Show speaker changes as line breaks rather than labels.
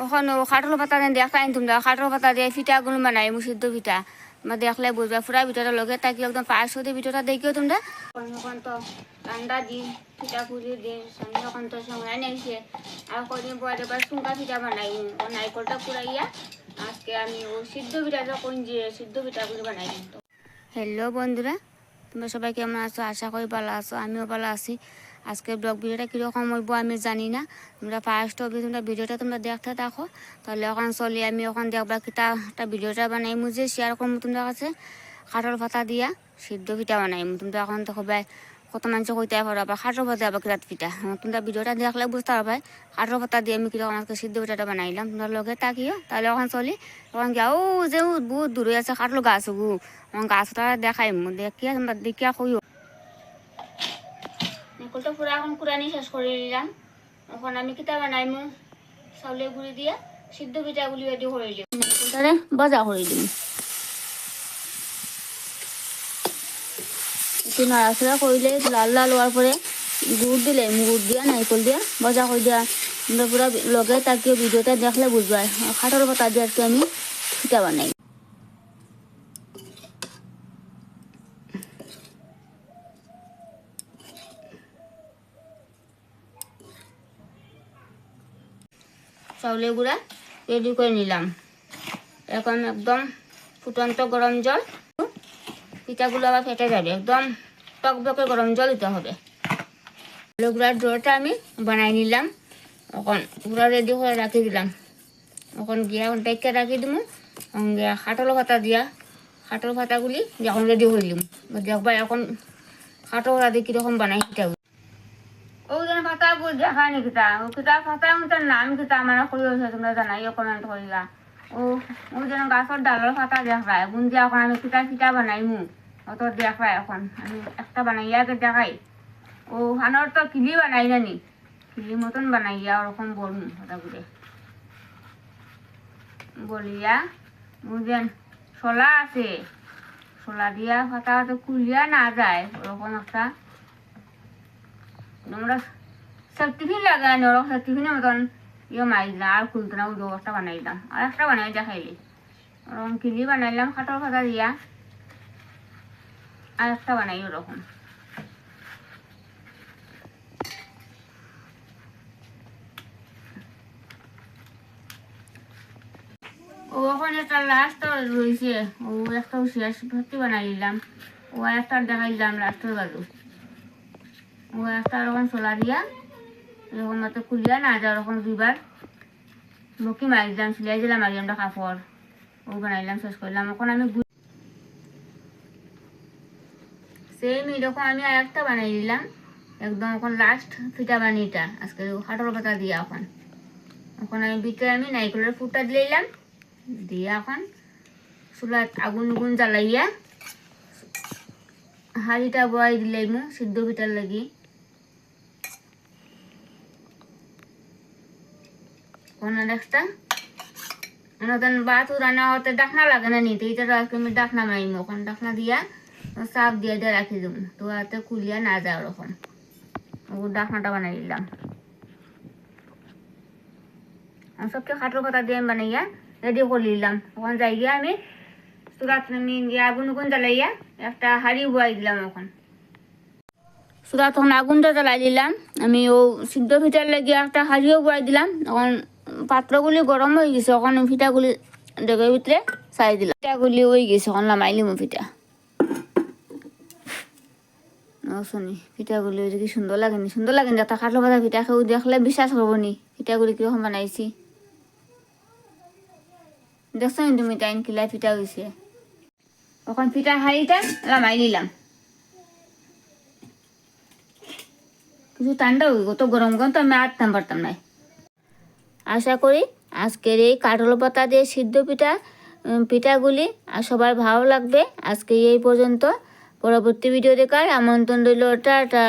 ওখানে কাঠল পাতা দিয়ে দেখাই তোমরা কাঠল পাতা দিয়ে পিঠাগুলো বানাই সিদ্ধ পিঠা তোমরা দেখলে বুঝবা পুরা ভিতরটা লগে তাকি একদম পাঁচশো দিয়ে ভিতরটা দেখিও তোমরা এখন তো ঠান্ডা দিন পিঠা পুজি দিন সঙ্গে এখন তো সময় নেইছে আর কদিন পরে এবার শুঙ্কা পিঠা বানাই নাইকলটা পুরাইয়া আজকে আমি ও সিদ্ধ পিঠাটা কোন যে সিদ্ধ পিঠাগুলো বানাই কিন্তু। হ্যালো বন্ধুরা, তোমরা সবাই কেমন আছো? আশা করি ভালো আছো, আমিও ভালো আছি। আজকে ব্লগ ভিডিওটা কীরকম হইব আমি জানি না, তোমরা ফার্স্ট অবধি তোমরা ভিডিওটা তোমরা দেখতে থাকো। তাহলে এখন চলি আমি এখন দেখবা কিতা একটা ভিডিওটা বানাই মুঝে শেয়ার করবো তোমরা কাছে কাঠল পাতা দিয়া সিদ্ধ পিঠা বানাই। তোমরা এখন দেখো ভাই কত মানুষ কইতে পারো আবার কাঠল পাতা আবার কিরাত পিঠা, তোমরা ভিডিওটা দেখলে বুঝতে পারবে কাঠল পাতা দিয়ে আমি কীরকম আজকে সিদ্ধ পিঠাটা বানাইলাম। তোমরা লগে তাকিও। তাহলে এখন চলি এখন গিয়া ও যে বহুত দূরে আছে কাঠল গাছ গু গাছটা দেখাই দেখিয়া তোমরা দেখিয়া কইও। নারকেলটা পুরা এখন কুড়ানি শেষ করে নিলাম। এখন আমি কিতা বানাইমু চাউলের গুঁড়ি দিয়া সিদ্ধ পিঠাগুলি রেডি করে দিলাম। নারকেলটারে ভাজা করে দিম, একটু নাড়াচাড়া করলে লাল লাল হওয়ার পরে গুড় দিলে গুড় দিয়া নারকেল দিয়া ভাজা করে দিয়া তোমরা পুরা লগে তাকিয়ে ভিডিওটা দেখলে বুঝবা কাঠল পাতা দিয়ে আজকে আমি পিঠা বানাই। চাউলের গুঁড়া রেডি করে নিলাম। এখন একদম ফুটন্ত গরম জল, পিঠাগুলো আবার ফেটে যাবে, একদম টকবকে গরম জল দিতে হবে। চাউলের গুঁড়ার ডোটা আমি বানাই নিলাম। এখন গুঁড়া রেডি করে রাখি দিলাম। এখন গিয়া ডেকে রাখি দিব গিয়া কাঠল পাতা দিয়া কাঠল পাতাগুলি এখন রেডি করে দিলাম। দেখবা এখন কাঠল পাতা দিয়ে কীরকম বানাই পিঠাগুলি। ও যেন পাতা দেখা নি কিতা ও কিতা পাতা তার নাম কিতা আমার কইছে তোমরা জানাইও কমেন্ট করিবা। ও ও যেন গাছের ডালের পাতা দেখায় বুঝি এখন আমি কিতা পিঠা বানাইমু অত দেখায়। এখন আমি একটা বানাইয়া দেখাই। ও হানোর তো কিলি বানাই জানি কিলি মতন বানাইয়া ওরকম বলমু পাতাগুলো বলিয়া বুঝেন শোলা আছে শোলা দিয়া পাতা তো কুলিয়া না যায় ওরকম একটা আমরা সব টিফিন লাগানো সব টিফিনের মতন ইয়ে মারিলাম আর খুলতো না ওই একটা বানাইলাম আর একটা বানাই দেখাইলি ওরকম কিলি বানাইলাম কাঠল পাতা দিয়া আর একটা বানাই ওরকম। ও ওখানে একটা লাস্ট রয়েছে ও একটা শেষ ভর্তি বানাই দিলাম ও একটা দেখাইলাম লাস্টের বাজু ও একটা ওরকম সোলা দিয়া এরকম মতো খুলিয়া না যা ওরকম দুইবার বকি মারি দিলাম সিলাই দিলাম মারি আমরা কাপড় ও বানাইলাম শেষ করলাম। এখন আমি সেম এরকম আমি আর একটা বানাই দিলাম একদম এখন লাস্ট পিঠা বানিয়েটা আজকে কাঠল পাতা দিয়া। এখন এখন আমি ভিতরে আমি নারকেলের ফুটটা দিলাম দিয়া এখন চুলাত আগুন উগুন জ্বালাইয়া হাঁড়িটা বয়াই দিলাম সিদ্ধ পিঠার লাগি। একটা নতুন বাতু রান্না হতে ডাকনা লাগে না নিতে এটা আজকে আমি ডাকনা মারিম ওখান ডাকনা দিয়া চাপ দিয়ে দিয়ে রাখি দিব তো হাতে কুলিয়া না যায় ওরকম ও ডাকনাটা বানাই দিলাম। সবকে কাঠল পাতা দিয়ে বানাইয়া রেডি করে নিলাম। ওখান যাই গিয়া আমি চুলাত আমি আগুন উগুন জ্বালাইয়া একটা হাঁড়ি বয়াই দিলাম। এখন চুলাত তখন আগুনটা জ্বালাই দিলাম আমি ও সিদ্ধ পিঠার লাগিয়ে একটা হাঁড়িও বয়াই দিলাম। এখন পাত্রগুলি গরম হয়ে গেছে ওখানে পিঠাগুলি ডেকের ভিতরে চাই দিলাম পিঠাগুলি হয়ে গেছে এখন নামাইলিম পিঠা শুনি পিঠাগুলি কি সুন্দর লাগেনি সুন্দর লাগেনি একটা কাঠল পাতা পিঠা খেয়ে দেখলে বিশ্বাস করবো নি পিঠাগুলি কিরকম বানাইছি দেখছো নি তুমি টাইম কিলাই পিঠা হয়েছে। এখন পিঠা হাঁড়িটা নামাই নিলাম কিছু ঠান্ডা হয়ে গো তো গরম গরম তো আমি আটতাম পারতাম না। আশা করি আজকের এই কাঠল পাতা দিয়ে সিদ্ধ পিঠাগুলি আর সবার ভালো লাগবে। আজকে এই পর্যন্ত, পরবর্তী ভিডিও দেখার আমন্ত্রণ রইল। টাটা।